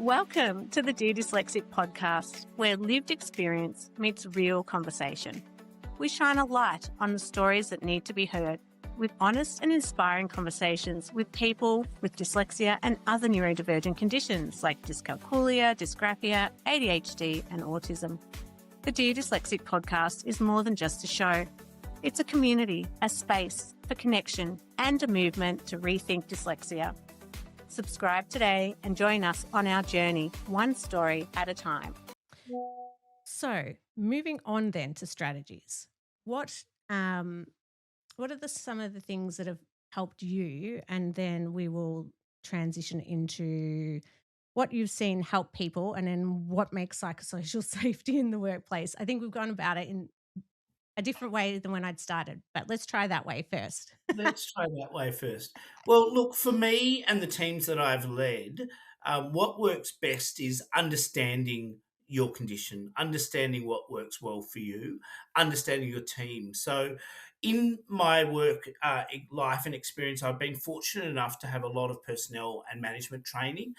Welcome to the Dear Dyslexic Podcast, where lived experience meets real conversation. We shine a light on the stories that need to be heard, with honest and inspiring conversations with people with dyslexia and other neurodivergent conditions like dyscalculia, dysgraphia, ADHD, and autism. The Dear Dyslexic Podcast is more than just a show. It's a community, a space for connection, and a movement to rethink dyslexia. Subscribe today and join us on our journey, one story at a time. So, moving on then to strategies. What are some of the things that have helped you? And then we will transition into what you've seen help people and then what makes psychosocial safety in the workplace. I think we've gone about it in a different way than when I'd started, but let's try that way first. Let's try that way first. Well, look, for me and the teams that I've led, what works best is understanding your condition, understanding what works well for you, understanding your team. So in my work life and experience, I've been fortunate enough to have a lot of personnel and management training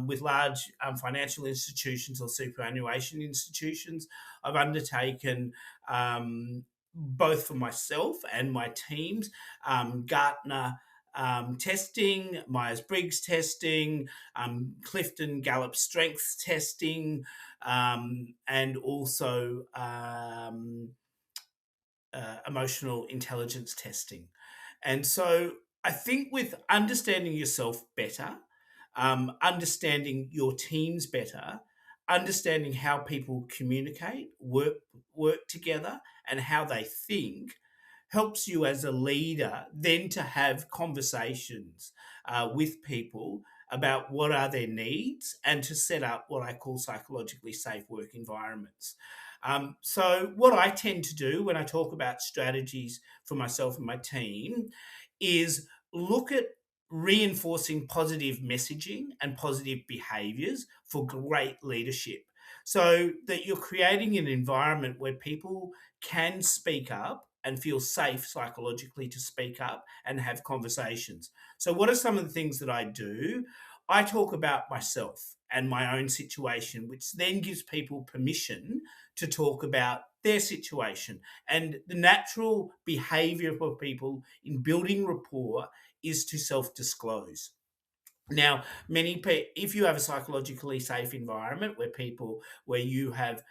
with large financial institutions or superannuation institutions. I've undertaken both for myself and my teams, Gartner testing, Myers-Briggs testing, Clifton Gallup strengths testing, and also emotional intelligence testing. And so I think with understanding yourself better, understanding your teams better, understanding how people communicate, work together, and how they think helps you as a leader then to have conversations with people about what are their needs and to set up what I call psychologically safe work environments. So what I tend to do when I talk about strategies for myself and my team is look at reinforcing positive messaging and positive behaviours for great leadership, so that you're creating an environment where people can speak up and feel safe psychologically to speak up and have conversations. So what are some of the things that I do? I talk about myself and my own situation, which then gives people permission to talk about their situation. And the natural behaviour for people in building rapport is to self-disclose. Now, if you have a psychologically safe environment where you have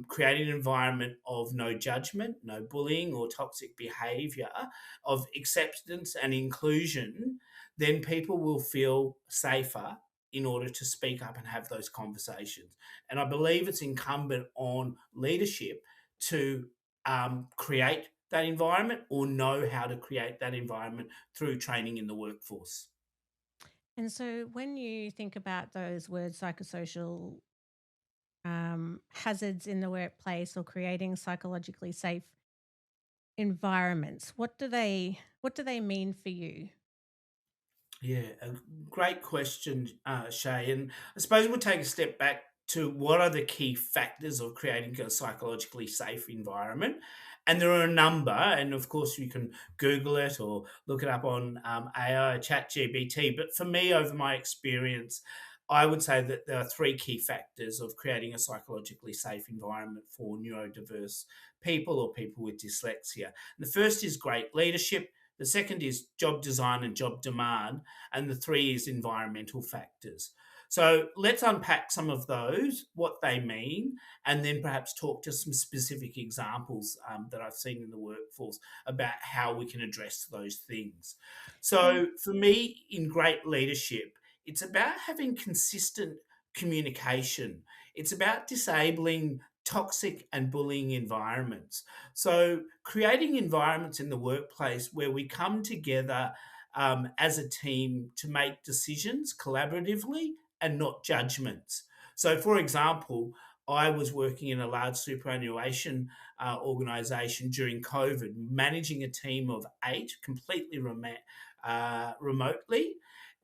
created an environment of no judgment, no bullying or toxic behaviour, of acceptance and inclusion, then people will feel safer in order to speak up and have those conversations. And I believe it's incumbent on leadership to create that environment or know how to create that environment through training in the workforce. And so when you think about those words, psychosocial hazards in the workplace or creating psychologically safe environments, what do they mean for you? Yeah, a great question, Shae. And I suppose we'll take a step back to what are the key factors of creating a psychologically safe environment. And there are a number, and of course you can Google it or look it up on AI, ChatGPT. But for me, over my experience, I would say that there are three key factors of creating a psychologically safe environment for neurodiverse people or people with dyslexia. And the first is great leadership. The second is job design and job demand. And the three is environmental factors. So let's unpack some of those, what they mean, and then perhaps talk to some specific examples that I've seen in the workforce about how we can address those things. So for me, in great leadership, it's about having consistent communication. It's about disabling toxic and bullying environments. So creating environments in the workplace where we come together as a team to make decisions collaboratively and not judgments. So, for example, I was working in a large superannuation organisation during COVID, managing a team of 8 completely remotely.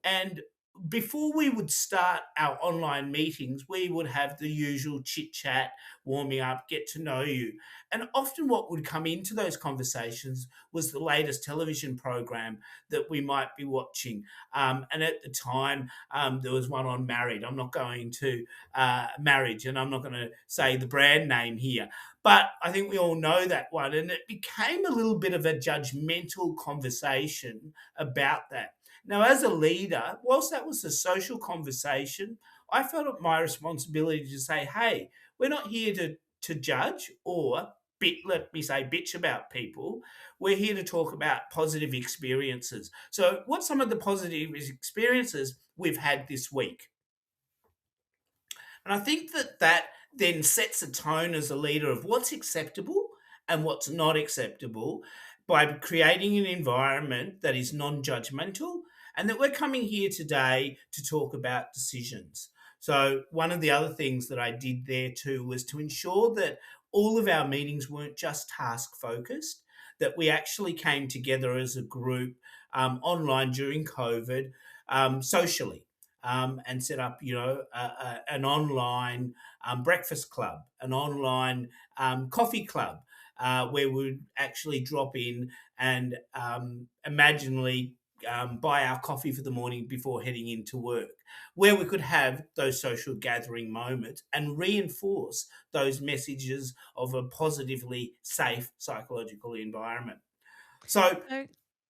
And before we would start our online meetings, we would have the usual chit chat, warming up, get to know you. And often what would come into those conversations was the latest television program that we might be watching. And at the time, there was one on married. I'm not going to marriage, and I'm not going to say the brand name here. But I think we all know that one. And it became a little bit of a judgmental conversation about that. Now, as a leader, whilst that was a social conversation, I felt it my responsibility to say, hey, we're not here to judge or let me say, bitch about people. We're here to talk about positive experiences. So, what's some of the positive experiences we've had this week? And I think that then sets a tone as a leader of what's acceptable and what's not acceptable by creating an environment that is non-judgmental, and that we're coming here today to talk about decisions. So one of the other things that I did there too was to ensure that all of our meetings weren't just task focused, that we actually came together as a group online during COVID socially. And set up, an online breakfast club, an online coffee club, where we'd actually drop in and imaginally buy our coffee for the morning before heading into work, where we could have those social gathering moments and reinforce those messages of a positively safe psychological environment. So,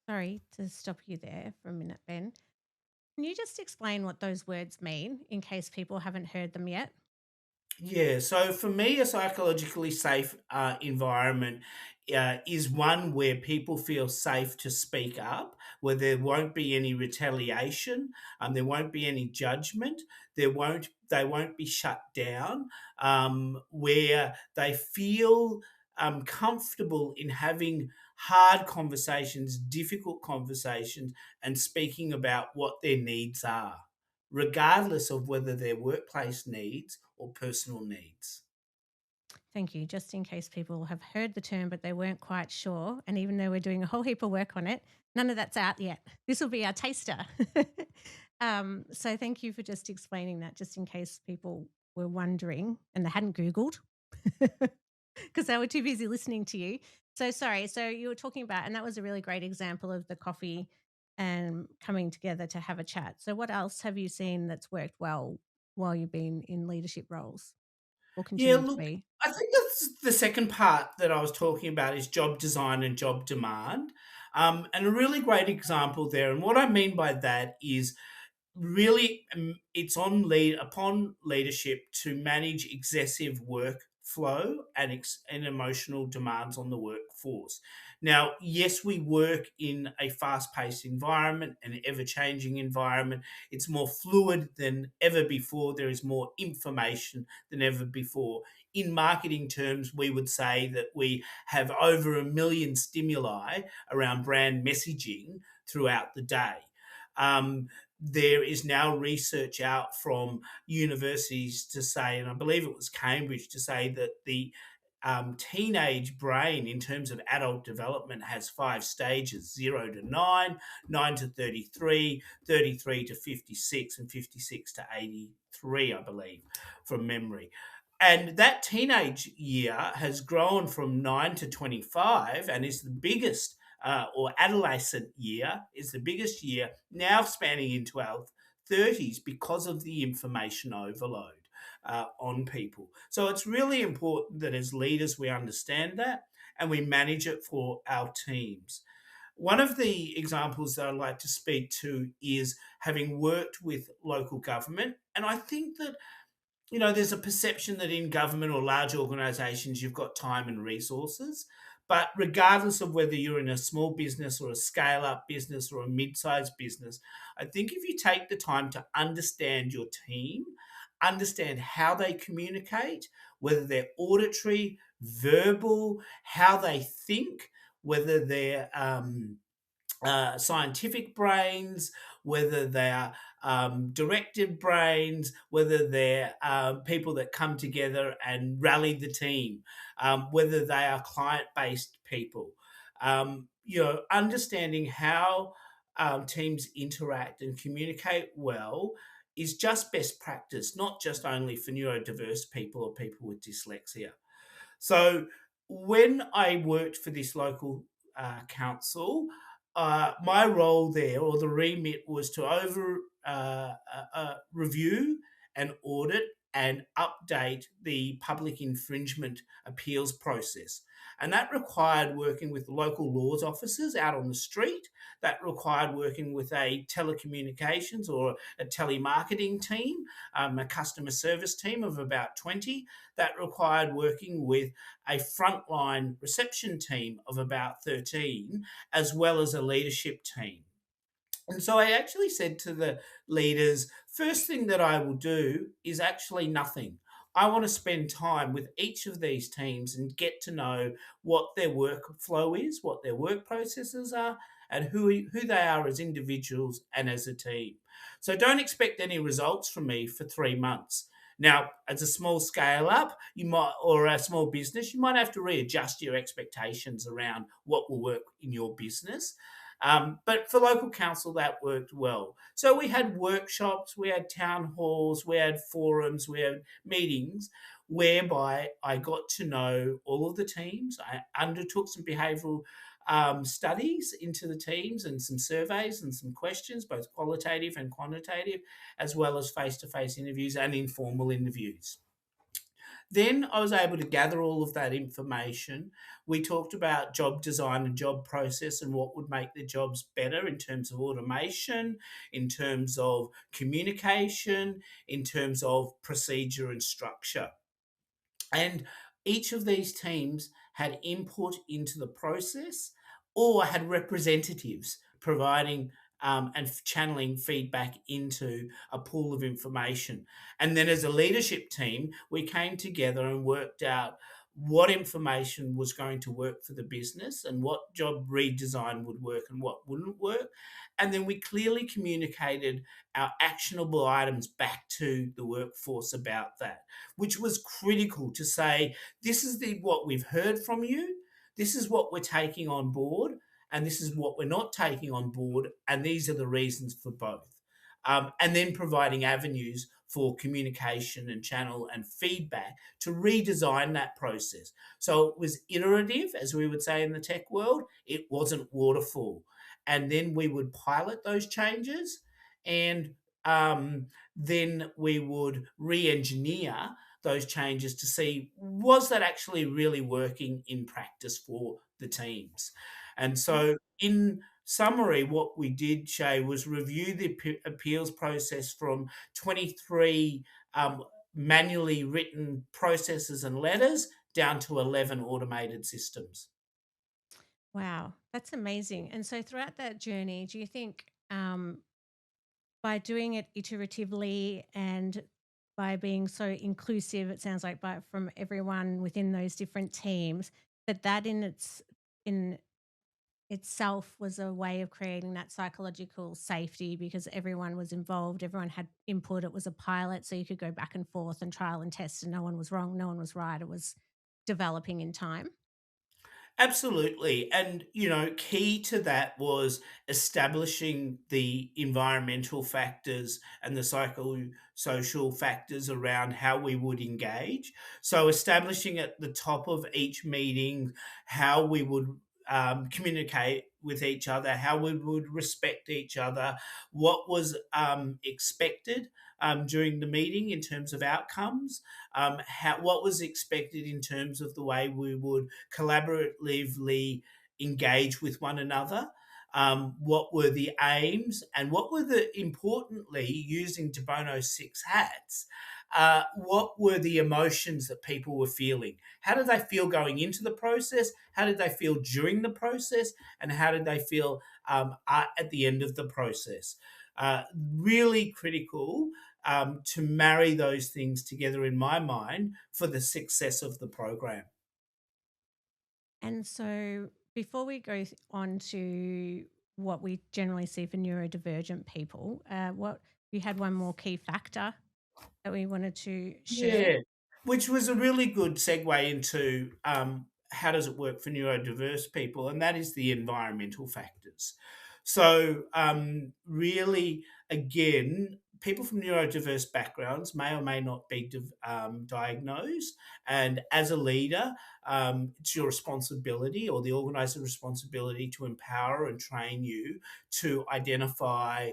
Sorry to stop you there for a minute, Ben. Can you just explain what those words mean in case people haven't heard them yet? yeah, so for me, a psychologically safe environment is one where people feel safe to speak up, where there won't be any retaliation, there won't be any judgment, they won't be shut down, where they feel comfortable in having hard conversations, difficult conversations, and speaking about what their needs are, regardless of whether they're workplace needs or personal needs. Thank you. Just in case people have heard the term, but they weren't quite sure. And even though we're doing a whole heap of work on it, none of that's out yet. This will be our taster. So thank you for just explaining that, just in case people were wondering and they hadn't Googled because they were too busy listening to you. So sorry. So you were talking about, and that was a really great example of the coffee and coming together to have a chat. So what else have you seen that's worked well while you've been in leadership roles or Yeah, continue to look, be? I think that's the second part that I was talking about is job design and job demand. And a really great example there. And what I mean by that is really it's upon leadership to manage excessive workflow and emotional demands on the workforce. Now, yes, we work in a fast-paced environment, an ever-changing environment. It's more fluid than ever before. There is more information than ever before. In marketing terms, we would say that we have over 1 million stimuli around brand messaging throughout the day. There is now research out from universities to say, and I believe it was Cambridge, to say that the teenage brain in terms of adult development has 5 stages: 0 to 9, 9 to 33, 33 to 56, and 56 to 83, I believe, from memory. And that teenage year has grown from 9 to 25 and is the biggest, or adolescent year is the biggest year, now spanning into our 30s because of the information overload on people. So it's really important that as leaders we understand that and we manage it for our teams. One of the examples that I'd like to speak to is having worked with local government. And I think that there's a perception that in government or large organisations, you've got time and resources. But regardless of whether you're in a small business or a scale up business or a mid sized business, I think if you take the time to understand your team, understand how they communicate, whether they're auditory, verbal, how they think, whether they're scientific brains, whether they're directive brains, whether they're people that come together and rally the team, whether they are client-based people. Understanding how teams interact and communicate well is just best practice, not just only for neurodiverse people or people with dyslexia. So when I worked for this local council, my role there, or the remit, was to review and audit and update the public infringement appeals process. And that required working with local laws officers out on the street. That required working with a telecommunications or a telemarketing team, a customer service team of about 20. That required working with a frontline reception team of about 13, as well as a leadership team. And so I actually said to the leaders, first thing that I will do is actually nothing. I want to spend time with each of these teams and get to know what their workflow is, what their work processes are, and who they are as individuals and as a team. So don't expect any results from me for 3 months. Now, as a small scale up, or a small business, you might have to readjust your expectations around what will work in your business. But for local council, that worked well. So we had workshops, we had town halls, we had forums, we had meetings whereby I got to know all of the teams. I undertook some behavioural studies into the teams and some surveys and some questions, both qualitative and quantitative, as well as face-to-face interviews and informal interviews. Then I was able to gather all of that information. We talked about job design and job process and what would make the jobs better in terms of automation, in terms of communication, in terms of procedure and structure. And each of these teams had input into the process or had representatives providing and channeling feedback into a pool of information. And then as a leadership team, we came together and worked out what information was going to work for the business and what job redesign would work and what wouldn't work. And then we clearly communicated our actionable items back to the workforce about that, which was critical to say, this is what we've heard from you, this is what we're taking on board, and this is what we're not taking on board, and these are the reasons for both. And then providing avenues for communication and channel and feedback to redesign that process. So it was iterative, as we would say in the tech world. It wasn't waterfall. And then we would pilot those changes, and then we would re-engineer those changes to see, was that actually really working in practice for the teams? And so in summary, what we did, Shae, was review the appeals process from 23 manually written processes and letters down to 11 automated systems. Wow, that's amazing. And so throughout that journey, do you think by doing it iteratively and by being so inclusive, it sounds like from everyone within those different teams, that in itself was a way of creating that psychological safety because everyone was involved, everyone had input, it was a pilot, so you could go back and forth and trial and test, and no one was wrong, no one was right, it was developing in time? Absolutely. And, key to that was establishing the environmental factors and the psychosocial factors around how we would engage. So, establishing at the top of each meeting how we would communicate with each other, how we would respect each other, what was expected during the meeting in terms of outcomes, what was expected in terms of the way we would collaboratively engage with one another, what were the aims, and what were importantly, using De Bono's 6 hats, what were the emotions that people were feeling? How did they feel going into the process? How did they feel during the process? And how did they feel at the end of the process? Really critical to marry those things together in my mind for the success of the program. And so before we go on to what we generally see for neurodivergent people, you had one more key factor that we wanted to share. Yeah, which was a really good segue into how does it work for neurodiverse people, and that is the environmental factors. So really, again, people from neurodiverse backgrounds may or may not be diagnosed. And as a leader, it's your responsibility, or the organiser's responsibility, to empower and train you to identify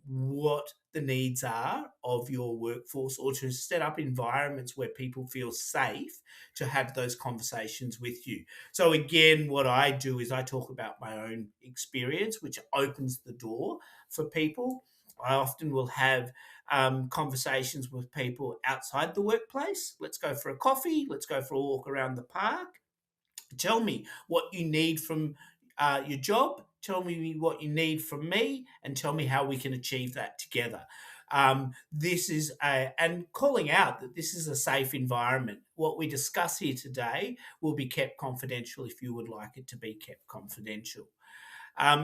what the needs are of your workforce, or to set up environments where people feel safe to have those conversations with you. So again, what I do is I talk about my own experience, which opens the door for people. I often will have conversations with people outside the workplace. Let's go for a coffee. Let's go for a walk around the park. Tell me what you need from your job. Tell me what you need from me, and tell me how we can achieve that together. And calling out that this is a safe environment. What we discuss here today will be kept confidential if you would like it to be kept confidential.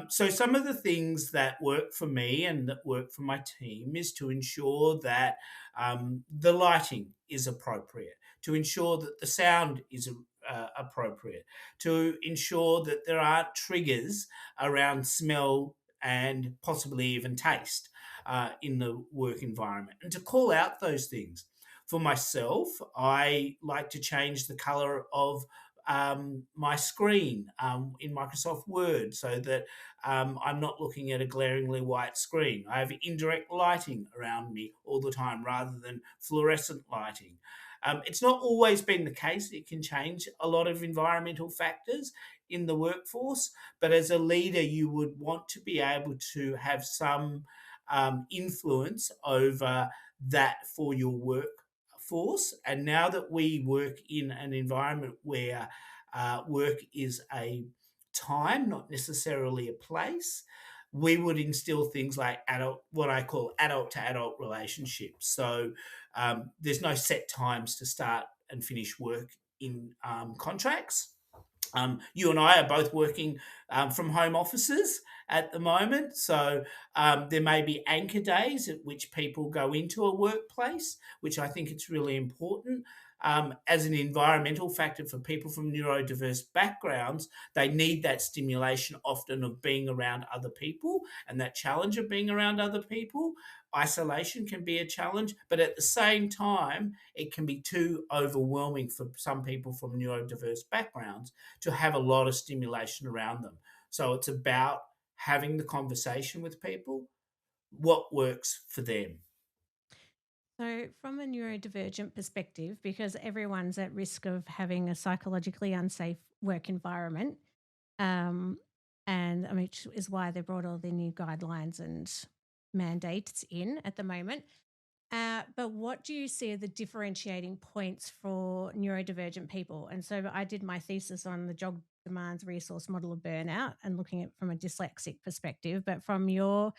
So some of the things that work for me and that work for my team is to ensure that the lighting is appropriate, to ensure that the sound is appropriate, to ensure that there aren't triggers around smell and possibly even taste in the work environment, and to call out those things. For myself, I like to change the color of my screen in Microsoft Word so that I'm not looking at a glaringly white screen. I have indirect lighting around me all the time rather than fluorescent lighting. It's not always been the case. It can change a lot of environmental factors in the workforce, but as a leader, you would want to be able to have some influence over that for your workforce. And now that we work in an environment where work is a time, not necessarily a place, we would instill things like what I call adult to adult relationships. So there's no set times to start and finish work in contracts. You and I are both working from home offices at the moment. So there may be anchor days at which people go into a workplace, which I think it's really important. As an environmental factor for people from neurodiverse backgrounds, they need that stimulation often of being around other people and that challenge of being around other people. Isolation can be a challenge, but at the same time, it can be too overwhelming for some people from neurodiverse backgrounds to have a lot of stimulation around them. So it's about having the conversation with people, what works for them. So, from a neurodivergent perspective, because everyone's at risk of having a psychologically unsafe work environment, um, and I mean, which is why they brought all the new guidelines and mandates in at the moment. But what do you see are the differentiating points for neurodivergent people? And so I did my thesis on the job demands resource model of burnout and looking at it from a dyslexic perspective. But from your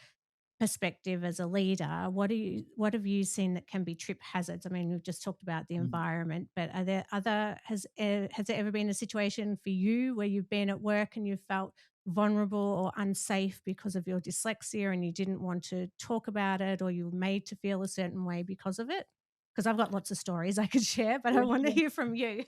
perspective as a leader, what have you seen that can be trip hazards? I mean, we've just talked about the environment, but are there other has there ever been a situation for you where you've been at work and you felt vulnerable or unsafe because of your dyslexia and you didn't want to talk about it, or you were made to feel a certain way because of it? Because I've got lots of stories I could share, but I want to hear from you.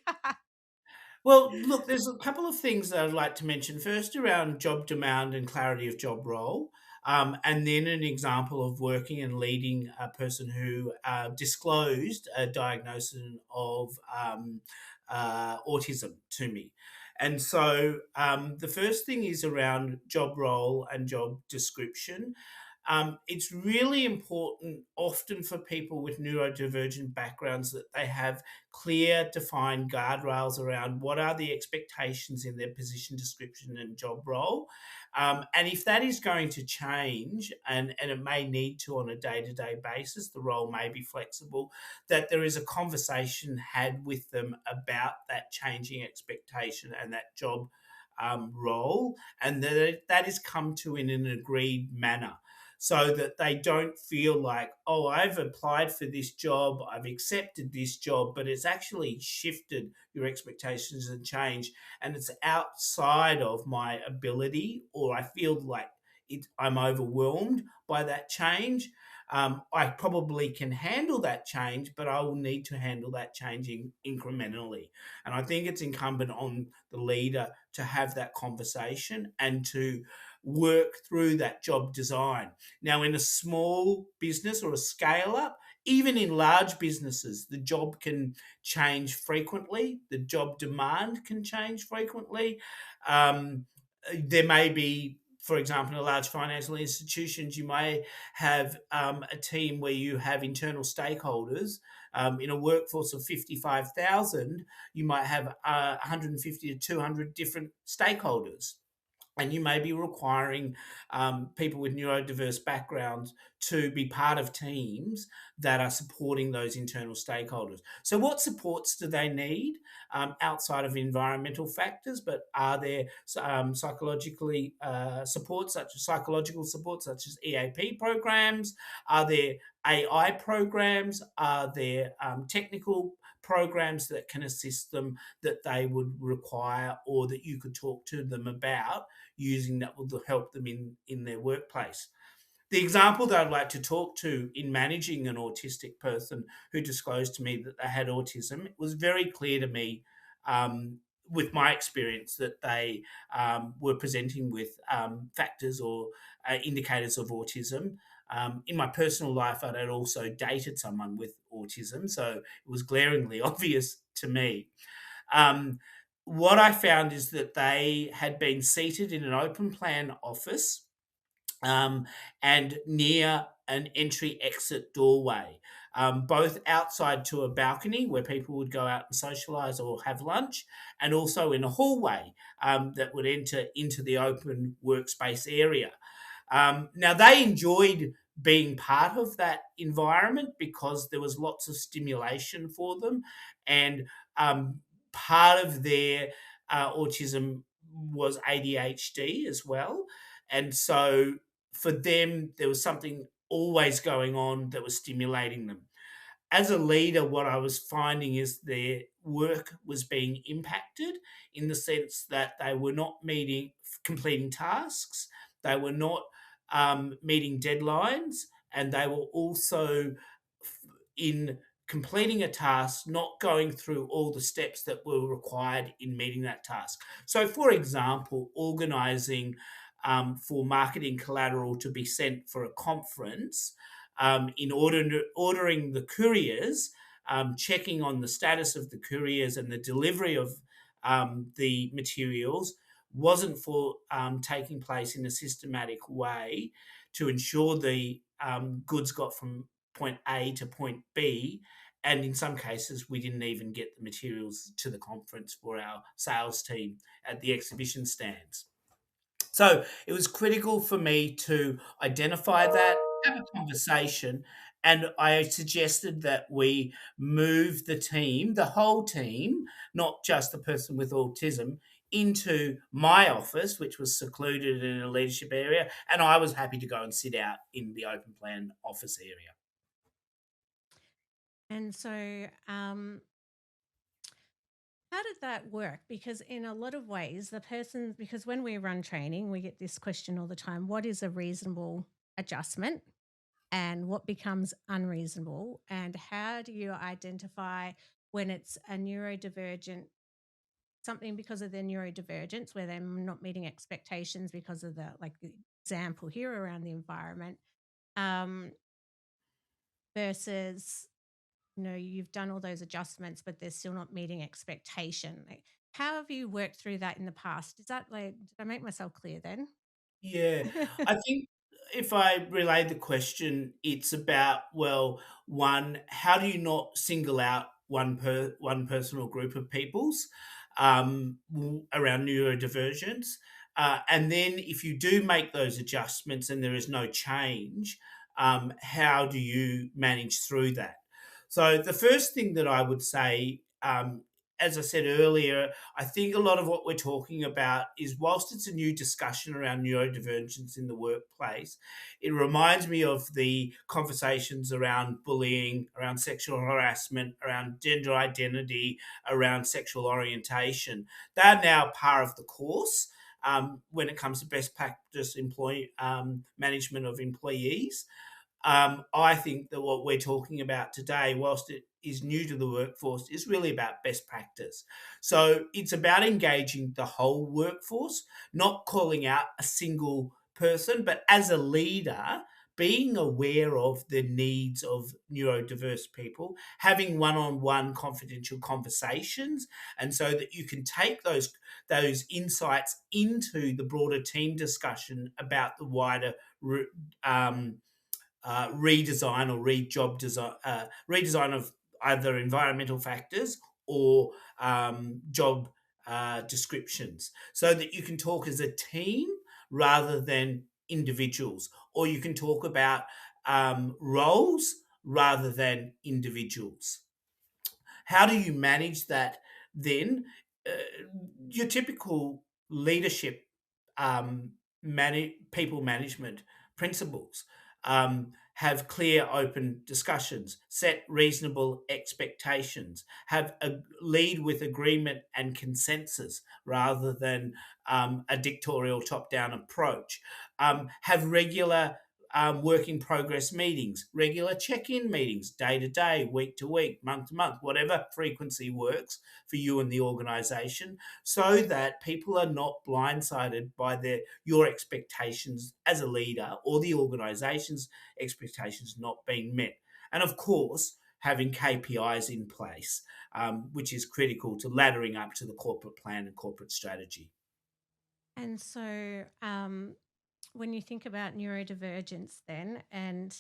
Well, look, there's a couple of things that I'd like to mention. First, around job demand and clarity of job role, and then an example of working and leading a person who disclosed a diagnosis of autism to me. And so the first thing is around job role and job description. It's really important often for people with neurodivergent backgrounds that they have clear, defined guardrails around what are the expectations in their position description and job role. And if that is going to change, and it may need to on a day-to-day basis, the role may be flexible, that there is a conversation had with them about that changing expectation and that job role, and that is come to in an agreed manner, so that they don't feel like, oh, I've applied for this job, I've accepted this job, but it's actually shifted your expectations and change, and it's outside of my ability, or I feel like I'm overwhelmed by that change. I probably can handle that change, but I will need to handle that changing incrementally. And I think it's incumbent on the leader to have that conversation and to work through that job design. Now, in a small business or a scale up, even in large businesses, the job can change frequently. The job demand can change frequently. There may be, for example, in a large financial institutions, you may have a team where you have internal stakeholders. In a workforce of 55,000, you might have 150 to 200 different stakeholders. And you may be requiring people with neurodiverse backgrounds to be part of teams that are supporting those internal stakeholders. So what supports do they need outside of environmental factors? But are there psychologically psychological support such as EAP programs? Are there AI programs? Are there technical programs that can assist them that they would require, or that you could talk to them about using that will help them in their workplace? The example that I'd like to talk to in managing an autistic person who disclosed to me that they had autism, it was very clear to me with my experience that they were presenting with factors or indicators of autism. In my personal life, I had also dated someone with autism, so it was glaringly obvious to me. What I found is that they had been seated in an open plan office and near an entry exit doorway, both outside to a balcony where people would go out and socialise or have lunch, and also in a hallway that would enter into the open workspace area. Now, they enjoyed being part of that environment because there was lots of stimulation for them, and part of their autism was ADHD as well. And so for them, there was something always going on that was stimulating them. As a leader, what I was finding is their work was being impacted in the sense that they were not completing tasks, they were not meeting deadlines, and they were also in completing a task, not going through all the steps that were required in meeting that task. So, for example, organising for marketing collateral to be sent for a conference, ordering the couriers, checking on the status of the couriers and the delivery of the materials wasn't for taking place in a systematic way to ensure the goods got from point A to point B. And in some cases, we didn't even get the materials to the conference for our sales team at the exhibition stands. So it was critical for me to identify that, have a conversation, and I suggested that we move the team, the whole team, not just the person with autism, into my office, which was secluded in a leadership area, and I was happy to go and sit out in the open plan office area. And so, how did that work? Because in a lot of ways, because when we run training, we get this question all the time: what is a reasonable adjustment and what becomes unreasonable? And how do you identify when it's a neurodivergent, something because of their neurodivergence, where they're not meeting expectations because of the example here around the environment, versus you've done all those adjustments, but they're still not meeting expectation. How have you worked through that in the past? Is that did I make myself clear then? Yeah, I think if I relay the question, it's about, well, one, how do you not single out one person or group of peoples around neurodivergence? And then if you do make those adjustments and there is no change, how do you manage through that? So the first thing that I would say, as I said earlier, I think a lot of what we're talking about is, whilst it's a new discussion around neurodivergence in the workplace, it reminds me of the conversations around bullying, around sexual harassment, around gender identity, around sexual orientation. They're now part of the course when it comes to best practice employee management of employees. I think that what we're talking about today, whilst it is new to the workforce, is really about best practice. So it's about engaging the whole workforce, not calling out a single person, but as a leader, being aware of the needs of neurodiverse people, having one-on-one confidential conversations, and so that you can take those insights into the broader team discussion about the wider redesign or redesign of either environmental factors or job descriptions, so that you can talk as a team rather than individuals, or you can talk about roles rather than individuals. How do you manage that then? Your typical leadership, people management principles, have clear, open discussions, set reasonable expectations, have a lead with agreement and consensus rather than a dictatorial top-down approach, have regular work in progress meetings, regular check-in meetings, day to day, week to week, month to month, whatever frequency works for you and the organisation, so that people are not blindsided by your expectations as a leader or the organisation's expectations not being met. And of course, having KPIs in place, which is critical to laddering up to the corporate plan and corporate strategy. And so when you think about neurodivergence then and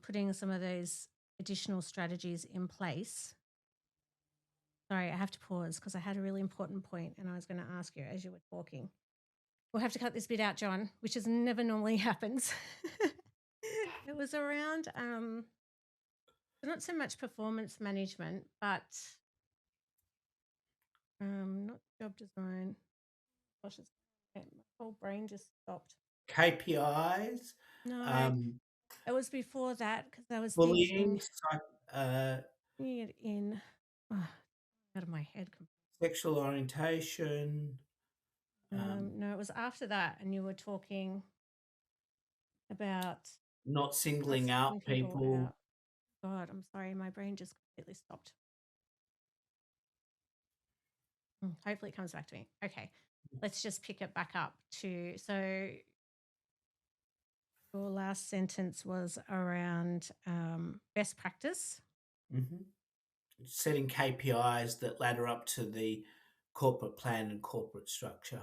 putting some of those additional strategies in place, sorry, I have to pause because I had a really important point and I was going to ask you as you were talking. We'll have to cut this bit out, John, which is never normally happens. It was around not so much performance management, but not job design. Gosh, my whole brain just stopped. KPIs? No, it was before that because I was bullying, thinking it in out of my head. sexual orientation. No, it was after that, and you were talking about Not singling out people. out. God, I'm sorry, my brain just completely stopped. Hopefully it comes back to me. Okay, let's just pick it back up to, so your last sentence was around best practice. Mm-hmm. Setting KPIs that ladder up to the corporate plan and corporate structure.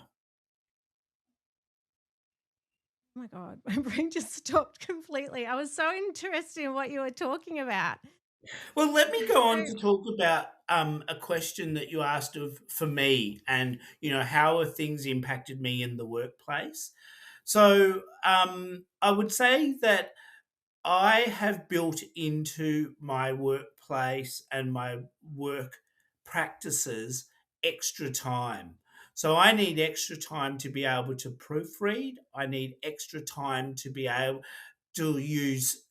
Oh my God, my brain just stopped completely. I was so interested in what you were talking about. Well, let me go on to talk about a question that you asked for me, and how have things impacted me in the workplace. So I would say that I have built into my workplace and my work practices extra time. So I need extra time to be able to proofread. I need extra time to be able to use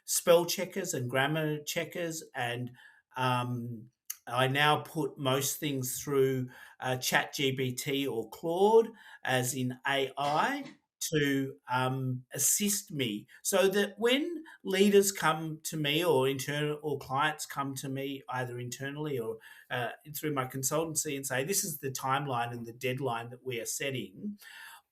spell checkers and grammar checkers, and I now put most things through ChatGPT or Claude, as in AI, to assist me, so that when leaders come to me or clients come to me, either internally or through my consultancy, and say, this is the timeline and the deadline that we are setting,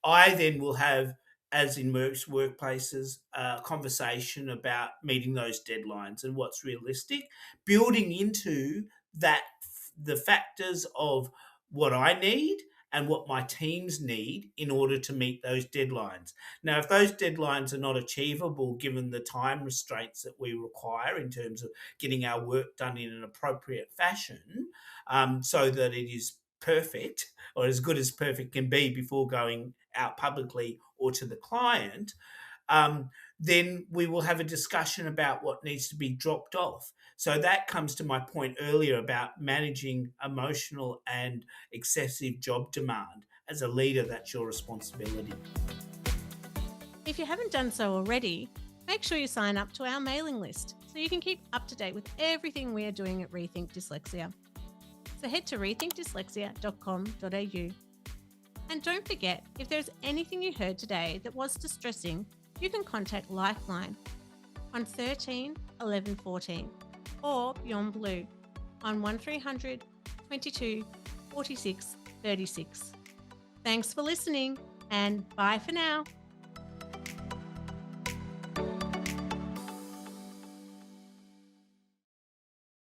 I then will have, as in most workplaces, a conversation about meeting those deadlines and what's realistic, building into that the factors of what I need and what my teams need in order to meet those deadlines. Now, if those deadlines are not achievable, given the time restraints that we require in terms of getting our work done in an appropriate fashion, so that it is perfect, or as good as perfect can be before going out publicly or to the client, then we will have a discussion about what needs to be dropped off. So that comes to my point earlier about managing emotional and excessive job demand. As a leader, that's your responsibility. If you haven't done so already, make sure you sign up to our mailing list so you can keep up to date with everything we are doing at Rethink Dyslexia. So head to rethinkdyslexia.com.au. And don't forget, if there's anything you heard today that was distressing, you can contact Lifeline on 13 11 14 or Beyond Blue on 1300 22 46 36. Thanks for listening and bye for now.